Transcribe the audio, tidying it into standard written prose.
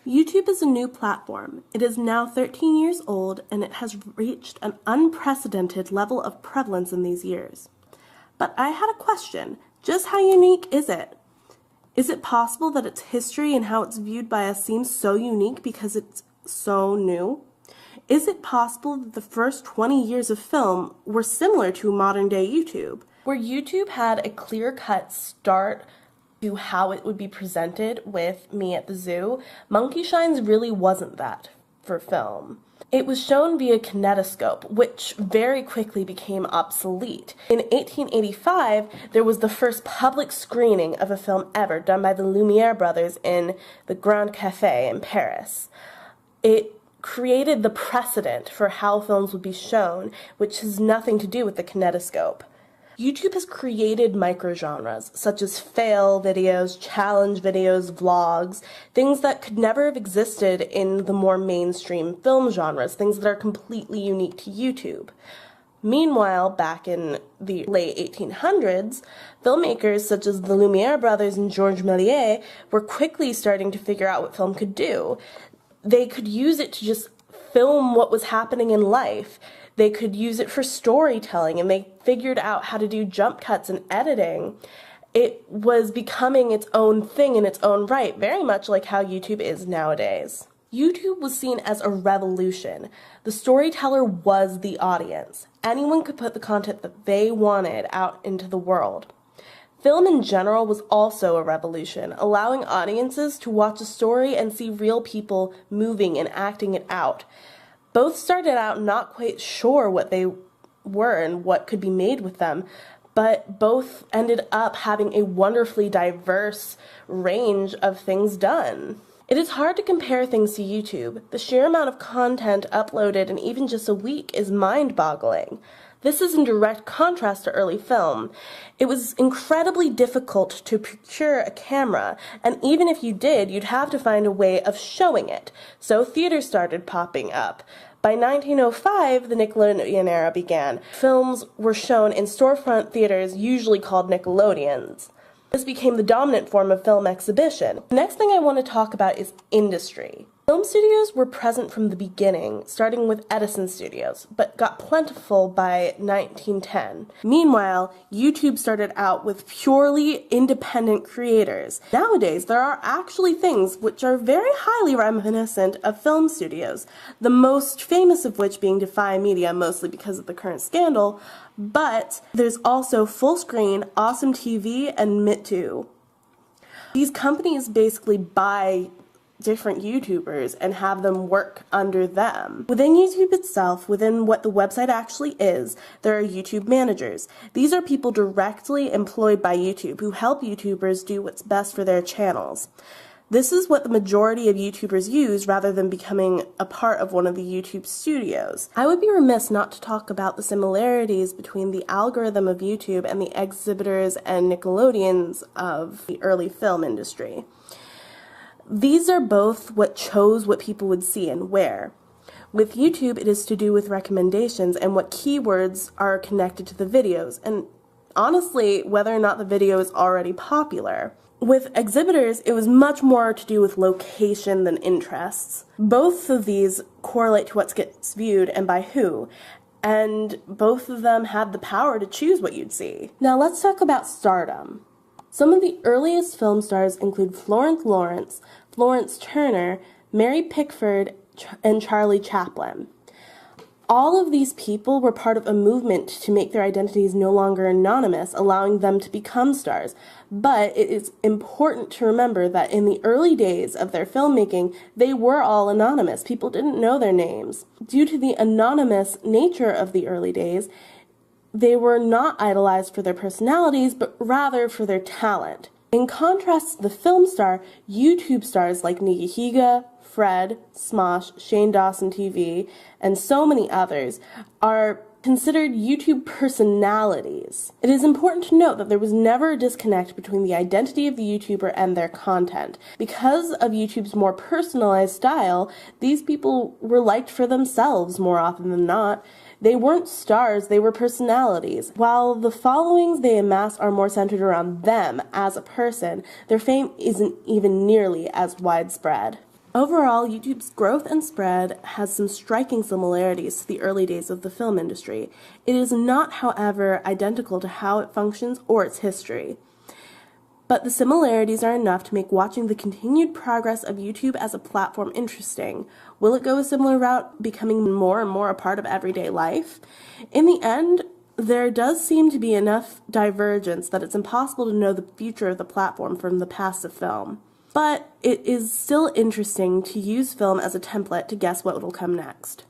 YouTube is a new platform. It is now 13 years old and it has reached an unprecedented level of prevalence in these years. But I had a question. Just how unique is it? Is it possible that its history and how it's viewed by us seems so unique because it's so new? Is it possible that the first 20 years of film were similar to modern-day YouTube, where YouTube had a clear-cut start to how it would be presented with Me at the Zoo? Monkey Shines really wasn't that for film. It was shown via kinetoscope, which very quickly became obsolete. In 1885, there was the first public screening of a film ever done by the Lumiere brothers in the Grand Café in Paris. It created the precedent for how films would be shown, which has nothing to do with the kinetoscope. YouTube has created microgenres, such as fail videos, challenge videos, vlogs, things that could never have existed in the more mainstream film genres, things that are completely unique to YouTube. Meanwhile, back in the late 1800s, filmmakers such as the Lumiere brothers and Georges Méliès were quickly starting to figure out what film could do. They could use it to just film what was happening in life. They could use it for storytelling, and they figured out how to do jump cuts and editing. It was becoming its own thing in its own right, very much like how YouTube is nowadays. YouTube was seen as a revolution. The storyteller was the audience. Anyone could put the content that they wanted out into the world. Film in general was also a revolution, allowing audiences to watch a story and see real people moving and acting it out. Both started out not quite sure what they were and what could be made with them, but both ended up having a wonderfully diverse range of things done. It is hard to compare things to YouTube. The sheer amount of content uploaded in even just a week is mind-boggling. This is in direct contrast to early film. It was incredibly difficult to procure a camera, and even if you did, you'd have to find a way of showing it. So theaters started popping up. By 1905, the Nickelodeon era began. Films were shown in storefront theaters, usually called Nickelodeons. This became the dominant form of film exhibition. The next thing I want to talk about is industry. Film studios were present from the beginning, starting with Edison Studios, but got plentiful by 1910. Meanwhile, YouTube started out with purely independent creators. Nowadays, there are actually things which are very highly reminiscent of film studios, the most famous of which being Defy Media, mostly because of the current scandal, but there's also Fullscreen, Awesome TV, and Mitu. These companies basically buy different YouTubers and have them work under them. Within YouTube itself, within what the website actually is, there are YouTube managers. These are people directly employed by YouTube who help YouTubers do what's best for their channels. This is what the majority of YouTubers use rather than becoming a part of one of the YouTube studios. I would be remiss not to talk about the similarities between the algorithm of YouTube and the exhibitors and Nickelodeons of the early film industry. These are both what chose what people would see and where. With YouTube, it is to do with recommendations and what keywords are connected to the videos, and honestly, whether or not the video is already popular. With exhibitors, it was much more to do with location than interests. Both of these correlate to what gets viewed and by who, and both of them had the power to choose what you'd see. Now let's talk about stardom. Some of the earliest film stars include Florence Lawrence, Florence Turner, Mary Pickford, and Charlie Chaplin. All of these people were part of a movement to make their identities no longer anonymous, allowing them to become stars. But it is important to remember that in the early days of their filmmaking, they were all anonymous. People didn't know their names. Due to the anonymous nature of the early days, they were not idolized for their personalities, but rather for their talent. In contrast to the film star, YouTube stars like Nigahiga, Fred, Smosh, Shane Dawson TV, and so many others are considered YouTube personalities. It is important to note that there was never a disconnect between the identity of the YouTuber and their content. Because of YouTube's more personalized style, these people were liked for themselves more often than not. They weren't stars, they were personalities. While the followings they amass are more centered around them as a person, their fame isn't even nearly as widespread. Overall, YouTube's growth and spread has some striking similarities to the early days of the film industry. It is not, however, identical to how it functions or its history. But the similarities are enough to make watching the continued progress of YouTube as a platform interesting. Will it go a similar route, becoming more and more a part of everyday life? In the end, there does seem to be enough divergence that it's impossible to know the future of the platform from the past of film. But it is still interesting to use film as a template to guess what will come next.